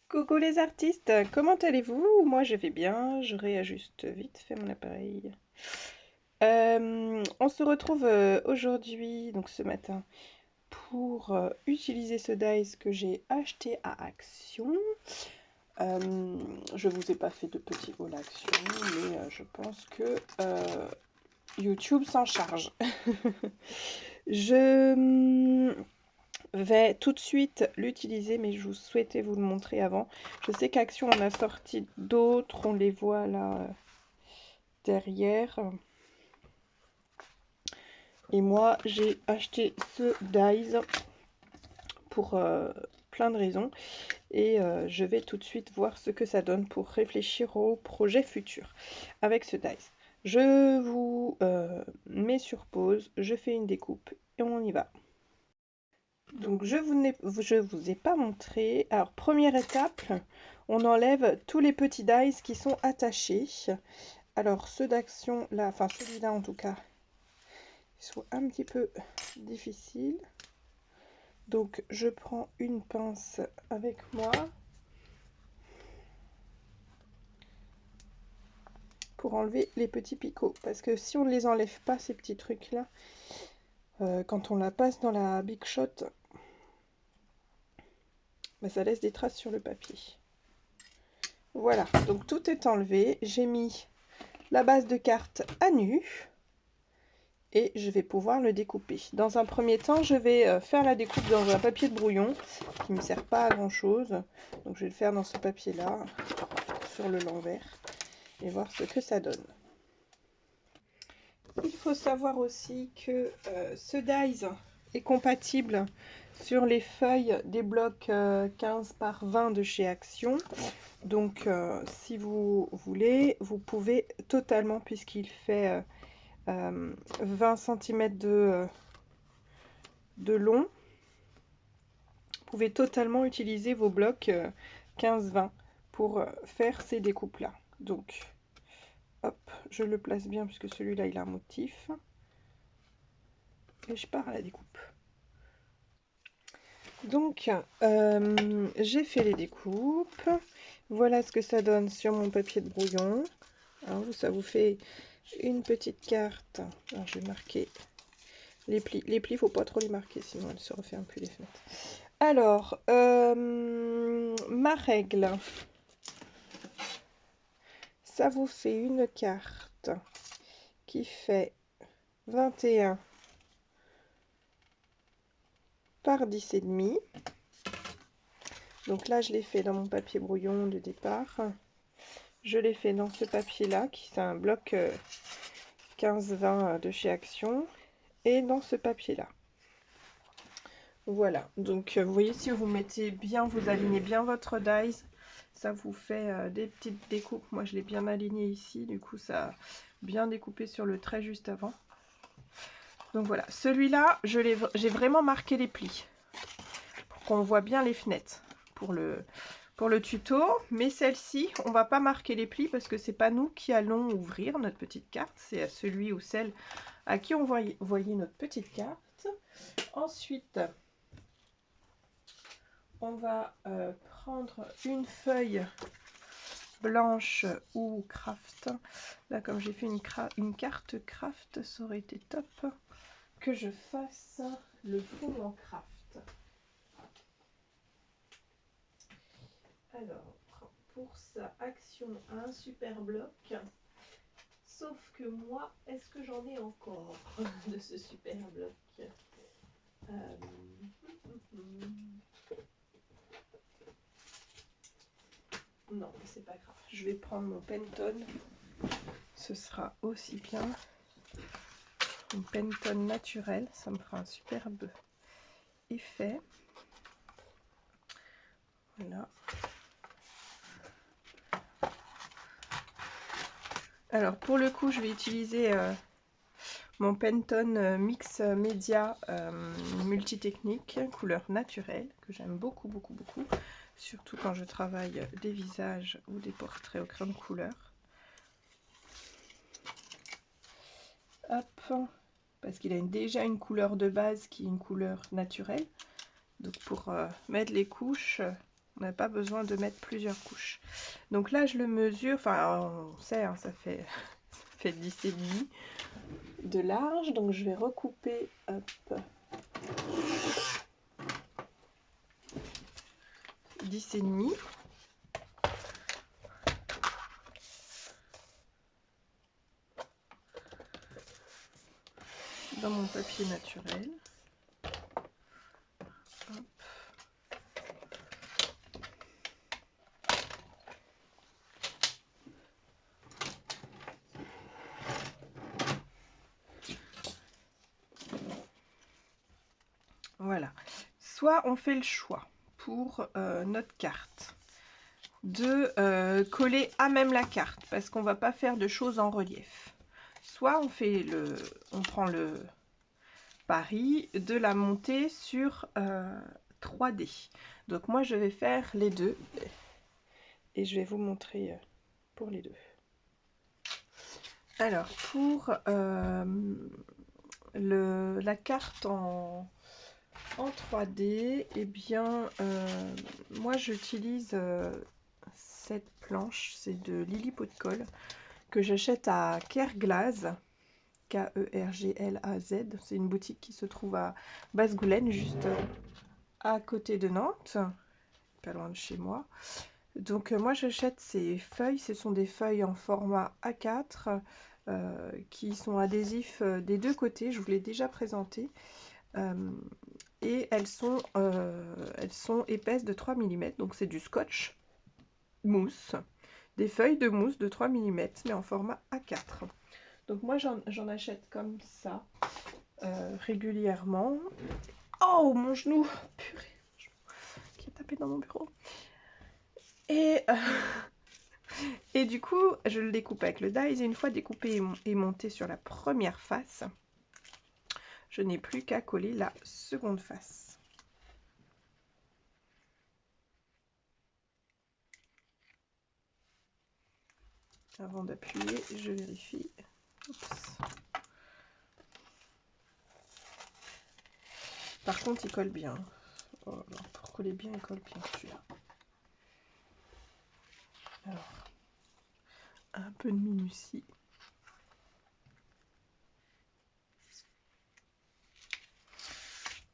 Coucou les artistes, comment allez-vous? Moi je vais bien, je réajuste vite fait mon appareil. On se retrouve aujourd'hui, donc ce matin, pour utiliser ce dice que j'ai acheté à Action. Je vous ai pas fait de petit haul Action, mais je pense que YouTube s'en charge. Je vais tout de suite l'utiliser, mais je vous souhaitais vous le montrer avant. Je sais qu'Action en a sorti d'autres, on les voit là derrière. Et moi, j'ai acheté ce dies pour plein de raisons. Et je vais tout de suite voir ce que ça donne pour réfléchir au projet futur avec ce dies. Je vous mets sur pause, je fais une découpe et on y va. Donc je vous ai pas montré. Alors première étape, on enlève tous les petits dies qui sont attachés. Alors ceux d'Action là, enfin celui-là en tout cas, ils sont un petit peu difficiles. Donc je prends une pince avec moi pour enlever les petits picots. Parce que si on ne les enlève pas ces petits trucs là, quand on la passe dans la Big Shot, bah, ça laisse des traces sur le papier. Voilà, donc tout est enlevé. J'ai mis la base de carte à nu et je vais pouvoir le découper. Dans un premier temps, je vais faire la découpe dans un papier de brouillon qui ne me sert pas à grand chose. Donc je vais le faire dans ce papier là, sur le l'envers, et voir ce que ça donne. Il faut savoir aussi que ce dies est compatible sur les feuilles des blocs 15 par 20 de chez Action. Donc si vous voulez, vous pouvez totalement, puisqu'il fait 20 cm de long, vous pouvez totalement utiliser vos blocs 15-20 pour faire ces découpes là. Donc hop, je le place bien puisque celui-là il a un motif et je pars à la découpe. Donc j'ai fait les découpes, voilà ce que ça donne sur mon papier de brouillon. Alors, ça vous fait une petite carte. Alors je vais marquer les plis. Les plis, faut pas trop les marquer, sinon elles se referment plus les fenêtres. Alors, ma règle, ça vous fait une carte qui fait 21 par 10,5. Donc là, je l'ai fait dans mon papier brouillon de départ. Je l'ai fait dans ce papier-là, qui c'est un bloc 15-20 de chez Action, et dans ce papier-là. Voilà, donc vous voyez, si vous mettez bien, vous alignez bien votre dies, ça vous fait des petites découpes. Moi je l'ai bien aligné ici, du coup ça a bien découpé sur le trait juste avant. Donc voilà, celui-là, j'ai vraiment marqué les plis pour qu'on voit bien les fenêtres pour le tuto. Mais celle-ci, on va pas marquer les plis parce que c'est pas nous qui allons ouvrir notre petite carte, c'est celui ou celle à qui on voyait notre petite carte. Ensuite, on va prendre une feuille blanche ou craft. Là, comme j'ai fait une carte craft, ça aurait été top que je fasse le fond en craft. Alors, pour ça, Action a un super bloc. Sauf que moi, est-ce que j'en ai encore de ce super bloc? Non, mais c'est pas grave. Je vais prendre mon Penton. Ce sera aussi bien. Une Penton naturelle, ça me fera un superbe effet. Voilà. Alors pour le coup, je vais utiliser mon Penton Mix Média Multitechnique, couleur naturelle, que j'aime beaucoup, beaucoup, beaucoup. Surtout quand je travaille des visages ou des portraits au crayon de couleur. Hop, parce qu'il a déjà une couleur de base qui est une couleur naturelle. Donc pour mettre les couches, On n'a pas besoin de mettre plusieurs couches. Donc là, je le mesure, enfin, on sait, hein, ça fait 10,5 de large. Donc je vais recouper, hop, 10,5. Dans mon papier naturel. Hop. Voilà. Soit on fait le choix pour notre carte de coller à même la carte parce qu'on va pas faire de choses en relief. Soit on prend le pari de la monter sur 3D. Donc moi je vais faire les deux et je vais vous montrer pour les deux. Alors pour la carte en 3D, eh bien moi j'utilise cette planche, c'est de Lily Pot de Colle que j'achète à Kerglaz, Kerglaz. C'est une boutique qui se trouve à Basse-Goulaine, juste à côté de Nantes, pas loin de chez moi. Donc moi j'achète ces feuilles, ce sont des feuilles en format A4 qui sont adhésifs des deux côtés, je vous l'ai déjà présenté. Et elles sont épaisses de 3 mm, donc c'est du scotch mousse, des feuilles de mousse de 3 mm, mais en format A4. Donc moi j'en achète comme ça régulièrement. Oh mon genou, purée, qui a tapé dans mon bureau. Et, et du coup, je le découpe avec le dies, et une fois découpé et monté sur la première face, je n'ai plus qu'à coller la seconde face. Avant d'appuyer, je vérifie. Oups. Par contre, il colle bien. Oh, alors, pour coller bien, il colle bien celui-là. Alors, un peu de minutie.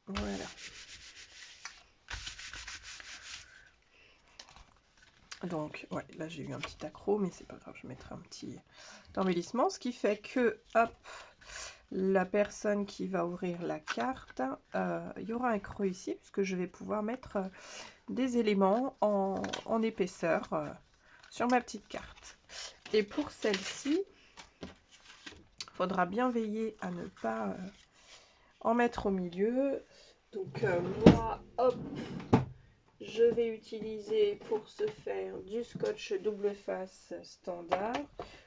Voilà. Donc, ouais, là j'ai eu un petit accroc, mais c'est pas grave, je mettrai un petit embellissement. Ce qui fait que, hop, la personne qui va ouvrir la carte, il y aura un creux ici, puisque je vais pouvoir mettre des éléments en épaisseur sur ma petite carte. Et pour celle-ci, il faudra bien veiller à ne pas en mettre au milieu. Donc moi, hop, je vais utiliser pour ce faire du scotch double face standard,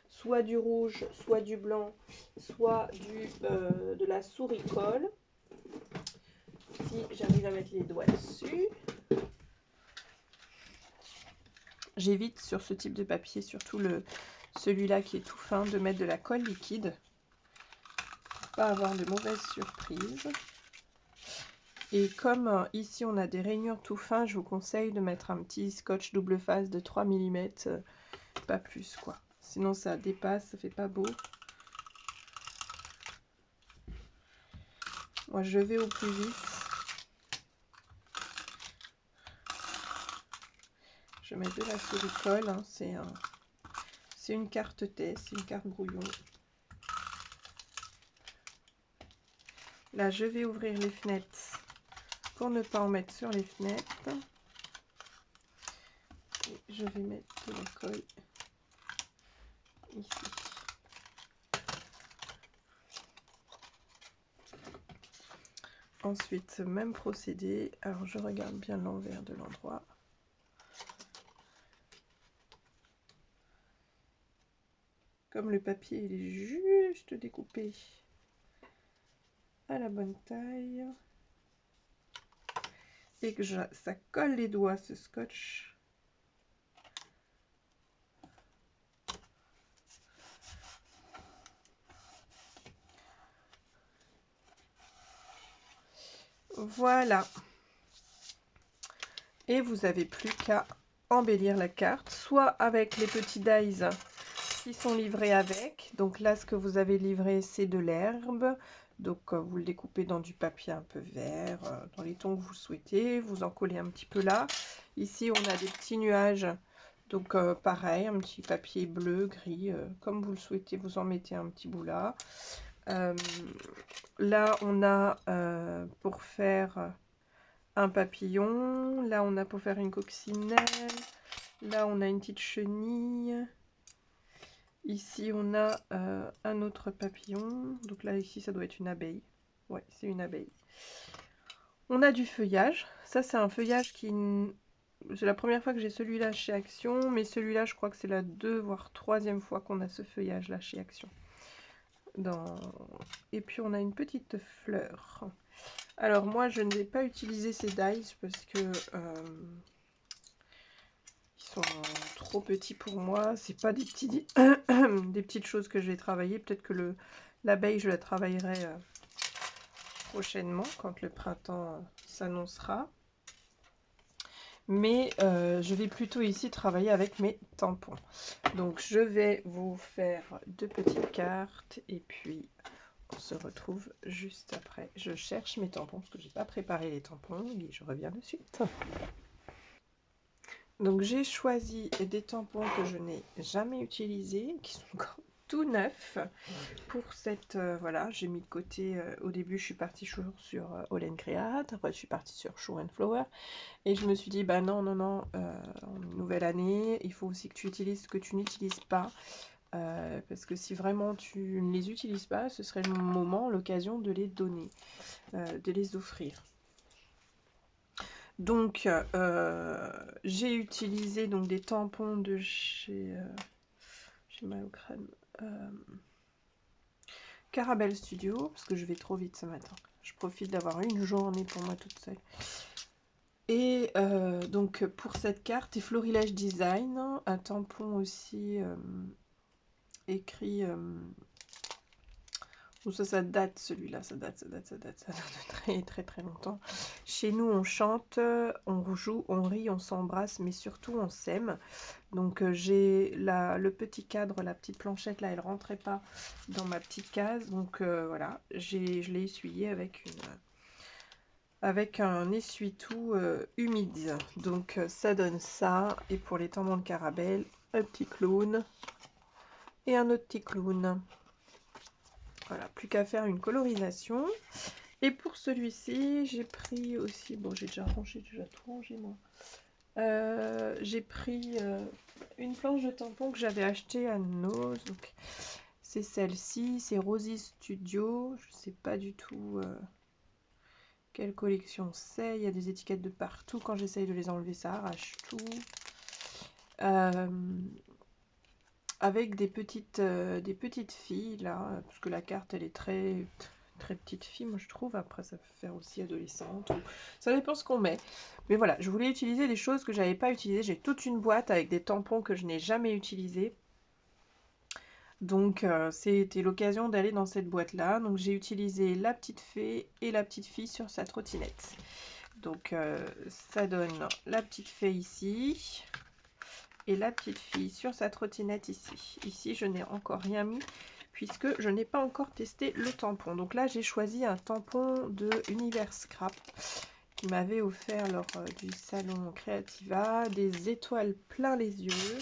soit du rouge, soit du blanc, soit de la souris colle. Si j'arrive à mettre les doigts dessus. J'évite sur ce type de papier, surtout celui-là qui est tout fin, de mettre de la colle liquide pour pas avoir de mauvaises surprises. Et comme ici on a des rainures tout fins, je vous conseille de mettre un petit scotch double face de 3 mm, pas plus quoi. Sinon ça dépasse, ça fait pas beau. Moi je vais au plus vite. Je mets de la souris colle, hein, c'est une carte test, c'est une carte brouillon. Là je vais ouvrir les fenêtres pour ne pas en mettre sur les fenêtres. Et je vais mettre de la colle ici. Ensuite, même procédé. Alors, je regarde bien l'envers de l'endroit. Comme le papier il est juste découpé à la bonne taille et que ça colle les doigts ce scotch. Voilà. Et vous n'avez plus qu'à embellir la carte, soit avec les petits dies qui sont livrés avec. Donc là, ce que vous avez livré, c'est de l'herbe. Donc vous le découpez dans du papier un peu vert, dans les tons que vous souhaitez. Vous en collez un petit peu là. Ici, on a des petits nuages. Donc pareil, un petit papier bleu, gris, comme vous le souhaitez, vous en mettez un petit bout là. Là, on a pour faire un papillon. Là, on a pour faire une coccinelle. Là, on a une petite chenille. Ici, on a un autre papillon. Donc là, ici, ça doit être une abeille. Ouais, c'est une abeille. On a du feuillage. Ça, c'est un feuillage qui... C'est la première fois que j'ai celui-là chez Action. Mais celui-là, je crois que c'est la 2 voire 3e fois qu'on a ce feuillage-là chez Action. Et puis, on a une petite fleur. Alors, moi, je ne vais pas utiliser ces dies parce que... sont trop petits pour moi. C'est pas des petits des petites choses que je vais travailler. Peut-être que l'abeille, je la travaillerai prochainement quand le printemps s'annoncera. Mais je vais plutôt ici travailler avec mes tampons. Donc je vais vous faire 2 petites cartes et puis on se retrouve juste après. Je cherche mes tampons parce que j'ai pas préparé les tampons et je reviens de suite. Donc j'ai choisi des tampons que je n'ai jamais utilisés, qui sont encore tout neufs pour cette... voilà, j'ai mis de côté, au début je suis partie sur All & Create, après je suis partie sur Show & Flower, et je me suis dit, bah non, nouvelle année, il faut aussi que tu utilises ce que tu n'utilises pas, parce que si vraiment tu ne les utilises pas, ce serait le moment, l'occasion de les donner, de les offrir. Donc, j'ai utilisé donc, des tampons de chez mal au crâne, Carabelle Studio, parce que je vais trop vite ce matin. Je profite d'avoir une journée pour moi toute seule. Et donc, pour cette carte, et Florilège Design, un tampon aussi écrit... Ou ça date celui-là, ça date de très très très longtemps. Chez nous on chante, on joue, on rit, on s'embrasse, mais surtout on s'aime. Donc j'ai le petit cadre, la petite planchette là, elle rentrait pas dans ma petite case. Donc voilà, je l'ai essuyé avec un essuie-tout humide. Donc ça donne ça. Et pour les tampons de Carabelle, un petit clown et un autre petit clown. Voilà, plus qu'à faire une colorisation. Et pour celui-ci, j'ai pris aussi... Bon, j'ai déjà tout rangé, moi. J'ai pris une planche de tampons que j'avais achetée à Nose. C'est celle-ci, c'est Rosy Studio. Je sais pas du tout quelle collection c'est. Il y a des étiquettes de partout. Quand j'essaye de les enlever, ça arrache tout. Avec des petites filles là, parce que la carte elle est très petite fille, moi je trouve. Après ça peut faire aussi adolescente, ça dépend ce qu'on met. Mais voilà, je voulais utiliser des choses que j'avais pas utilisées. J'ai toute une boîte avec des tampons que je n'ai jamais utilisés. Donc c'était l'occasion d'aller dans cette boîte là. Donc j'ai utilisé la petite fée et la petite fille sur sa trottinette. Donc ça donne la petite fée ici. Et la petite fille sur sa trottinette ici. Ici, je n'ai encore rien mis puisque je n'ai pas encore testé le tampon. Donc là, j'ai choisi un tampon de Univers Scrap qui m'avait offert lors du salon Creativa. Des étoiles plein les yeux.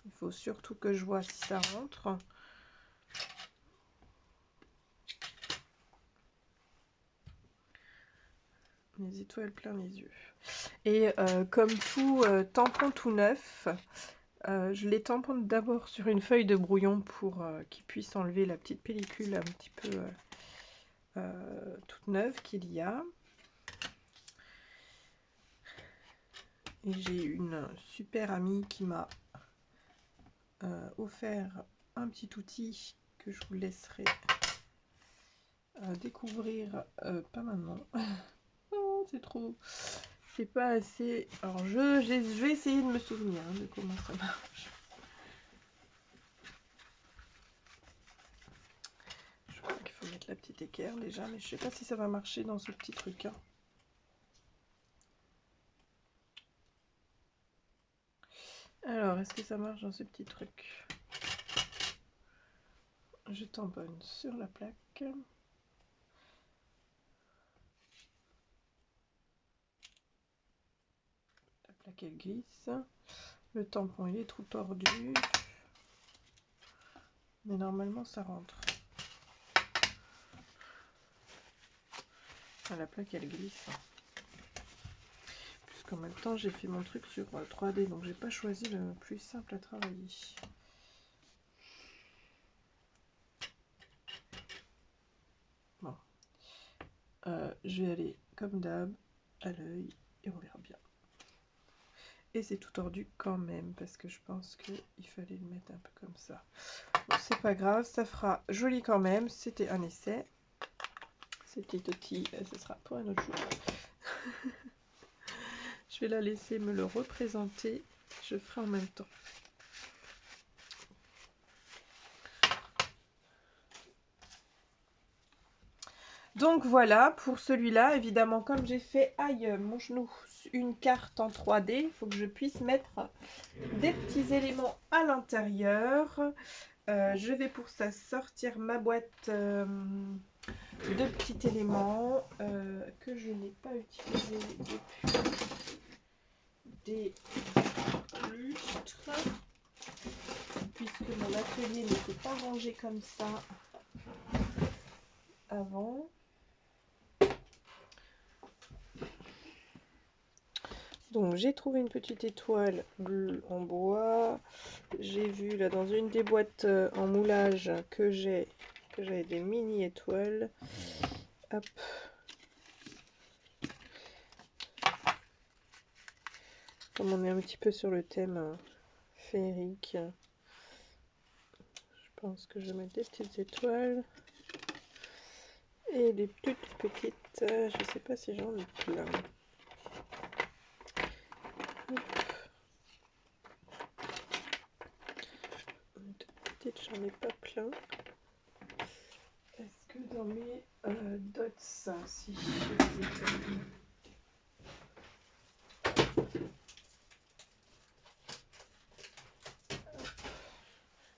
Il faut surtout que je vois si ça rentre. Des étoiles plein les yeux. Et comme tout tampon tout neuf, je les tamponne d'abord sur une feuille de brouillon pour qu'ils puissent enlever la petite pellicule un petit peu toute neuve qu'il y a. Et j'ai une super amie qui m'a offert un petit outil que je vous laisserai découvrir, pas maintenant. Oh, c'est trop... C'est pas assez... Alors je vais essayer de me souvenir de comment ça marche. Je crois qu'il faut mettre la petite équerre déjà, mais je sais pas si ça va marcher dans ce petit truc. Hein. Alors, est-ce que ça marche dans ce petit truc? Je tamponne sur la plaque. La plaque, elle glisse. Le tampon, il est trop tordu. Mais normalement, ça rentre. Ah, la plaque, elle glisse. Puisqu'en même temps, j'ai fait mon truc sur 3D, donc j'ai pas choisi le plus simple à travailler. Bon. Je vais aller comme d'hab à l'œil et on verra bien. Et c'est tout tordu quand même parce que je pense qu'il fallait le mettre un peu comme ça. Bon, c'est pas grave, ça fera joli quand même. C'était un essai. Ces petits outils, ce sera pour un autre jour. Je vais la laisser me le représenter. Je ferai en même temps. Donc voilà, pour celui-là, évidemment, comme j'ai fait, aïe, mon genou, une carte en 3D, il faut que je puisse mettre des petits éléments à l'intérieur. Je vais pour ça sortir ma boîte de petits éléments que je n'ai pas utilisé depuis des lustres, puisque mon atelier n'était pas rangé comme ça avant. Donc j'ai trouvé une petite étoile bleue en bois. J'ai vu là dans une des boîtes en moulage que j'avais des mini étoiles. Hop. Comme on est un petit peu sur le thème féerique, je pense que je vais mettre des petites étoiles. Et des toutes petites, je sais pas si j'en ai plein. Petites, j'en ai pas plein. Est-ce que dans mes dots, si je les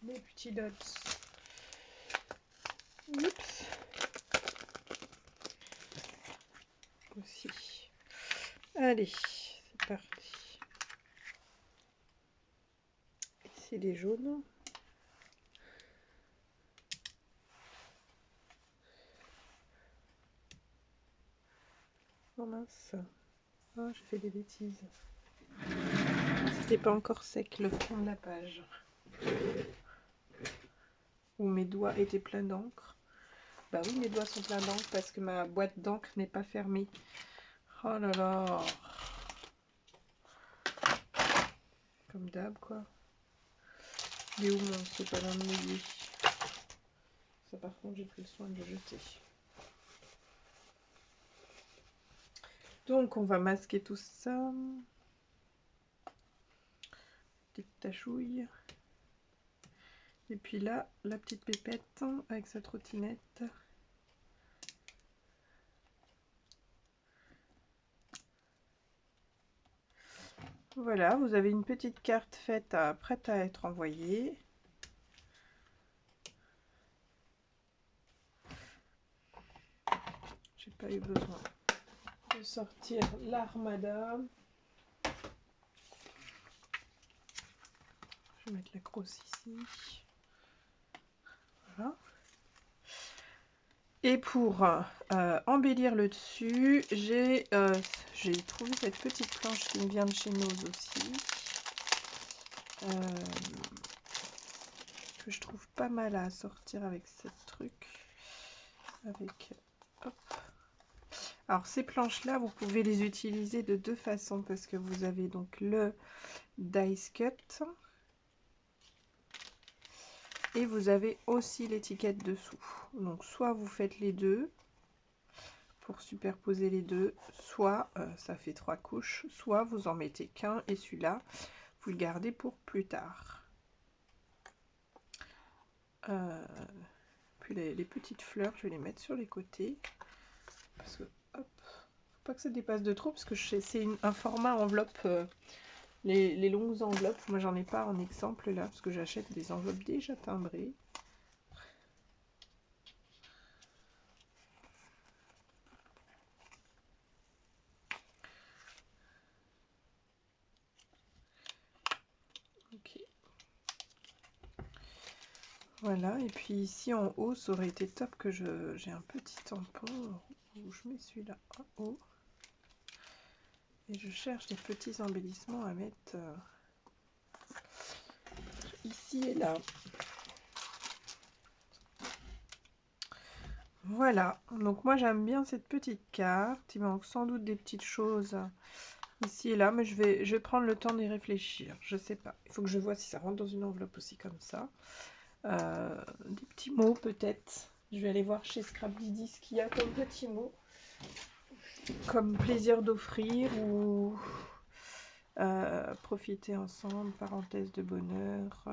ai les petits dots. Oups. Aussi. Allez, c'est parti. C'est des jaunes. Oh mince. Oh, j'ai fait des bêtises. C'était pas encore sec le fond de la page. Où mes doigts étaient pleins d'encre. Bah oui, mes doigts sont pleins d'encre parce que ma boîte d'encre n'est pas fermée. Oh là là. Comme d'hab, quoi. Il est où mon sopalin de mouillé? Ça, par contre, j'ai pris le soin de le jeter. Donc, on va masquer tout ça. Petite tachouille. Et puis là, la petite pépette avec sa trottinette. Voilà, vous avez une petite carte faite, prête à être envoyée. J'ai pas eu besoin de sortir l'armada. Je vais mettre la crosse ici. Voilà. Et pour embellir le dessus, j'ai trouvé cette petite planche qui me vient de chez Nose aussi. Que je trouve pas mal à sortir avec ce truc. Avec, hop. Alors ces planches là, vous pouvez les utiliser de deux façons parce que vous avez donc le dice cut et vous avez aussi l'étiquette dessous. Donc soit vous faites les deux pour superposer les deux, soit ça fait 3 couches, soit vous en mettez qu'un et celui-là vous le gardez pour plus tard. Puis les petites fleurs, je vais les mettre sur les côtés parce que hop, faut pas que ça dépasse de trop parce que c'est un format enveloppe les longues enveloppes. Moi, j'en ai pas en exemple là, parce que j'achète des enveloppes déjà timbrées. Ok. Voilà, et puis ici en haut, ça aurait été top que j'ai un petit tampon où je mets celui-là en haut. Et je cherche des petits embellissements à mettre ici et là. Voilà, donc moi j'aime bien cette petite carte. Il manque sans doute des petites choses ici et là, mais je vais prendre le temps d'y réfléchir. Je sais pas, il faut que je vois si ça rentre dans une enveloppe aussi comme ça. Des petits mots peut-être. Je vais aller voir chez Scrapdiddy ce qu'il y a comme petits mots. Comme plaisir d'offrir ou profiter ensemble, parenthèse de bonheur.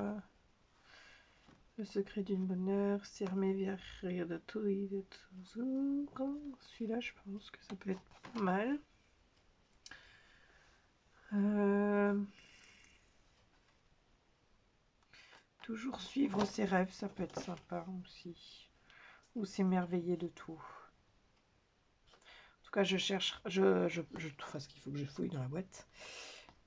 Le secret d'une bonheur, s'aimer vers rire de tout et de toujours. Celui-là, je pense que ça peut être pas mal. Toujours suivre ses rêves, ça peut être sympa aussi. Ou s'émerveiller de tout. En tout cas, je cherche, parce qu'il faut que je fouille dans la boîte.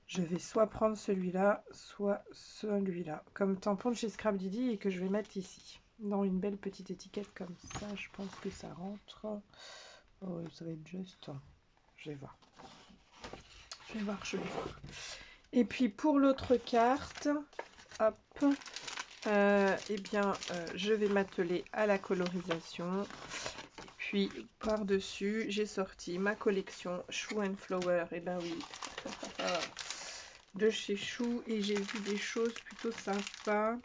Je vais soit prendre celui-là, soit celui-là. Comme tampon de chez Scrapdiddy et que je vais mettre ici. Dans une belle petite étiquette comme ça, je pense que ça rentre. Oh, ça va être juste. Je vais voir. Je vais voir. Et puis pour l'autre carte, hop, je vais m'atteler à la colorisation. Et puis par-dessus, j'ai sorti ma collection Shoe and Flower. Et ben oui, de chez Chou, et j'ai vu des choses plutôt sympas.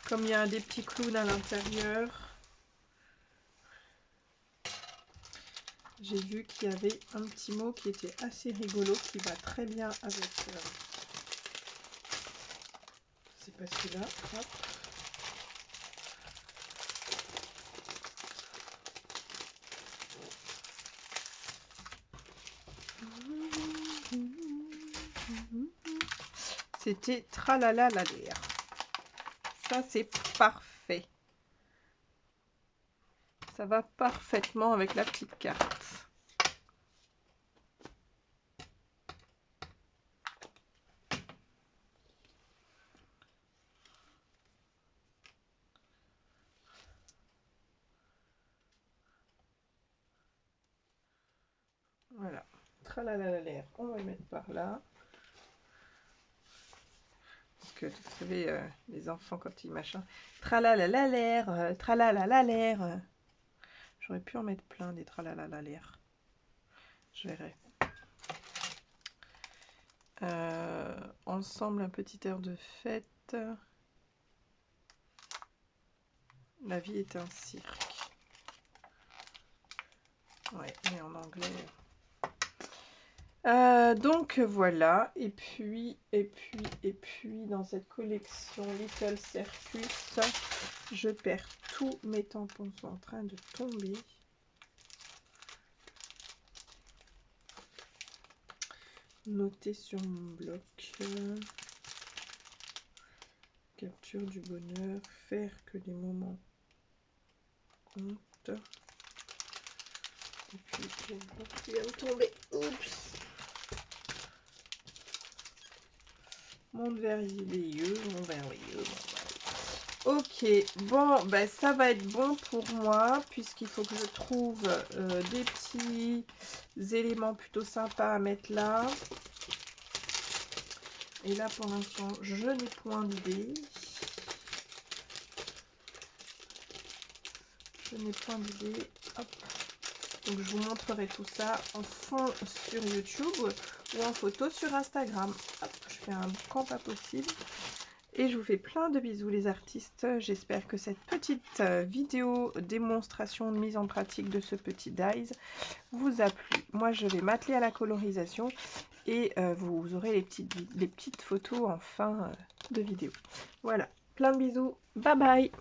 Comme il y a des petits clowns à l'intérieur, j'ai vu qu'il y avait un petit mot qui était assez rigolo, qui va très bien avec... c'est pas celui-là. Hop. C'était tralala la l'air. Ça, c'est parfait. Ça va parfaitement avec la petite carte. Voilà. Tralala la l'air. On va le mettre par là. Parce que vous savez, les enfants quand ils machin. Tralala la l'air. Tralala la l'air. J'aurais pu en mettre plein des tralala la l'air. Je verrai. Ensemble, un petit air de fête. La vie est un cirque. Ouais, mais en anglais. Donc voilà, et puis dans cette collection Little Circus, je perds tous mes tampons, sont en train de tomber. Noter sur mon bloc. Capture du bonheur, faire que les moments comptent. Et puis le bloc qui vient de tomber. Oups. Monde merveilleux, mon merveilleux. Ok, bon, ben ça va être bon pour moi, puisqu'il faut que je trouve des petits éléments plutôt sympas à mettre là. Et là, pour l'instant, je n'ai point d'idée. Hop. Donc, je vous montrerai tout ça en fond sur YouTube ou en photo sur Instagram. Hop, je fais un camp pas possible. Et je vous fais plein de bisous les artistes. J'espère que cette petite vidéo démonstration de mise en pratique de ce petit dies vous a plu. Moi, je vais m'atteler à la colorisation et vous aurez les petites photos en fin de vidéo. Voilà, plein de bisous. Bye bye!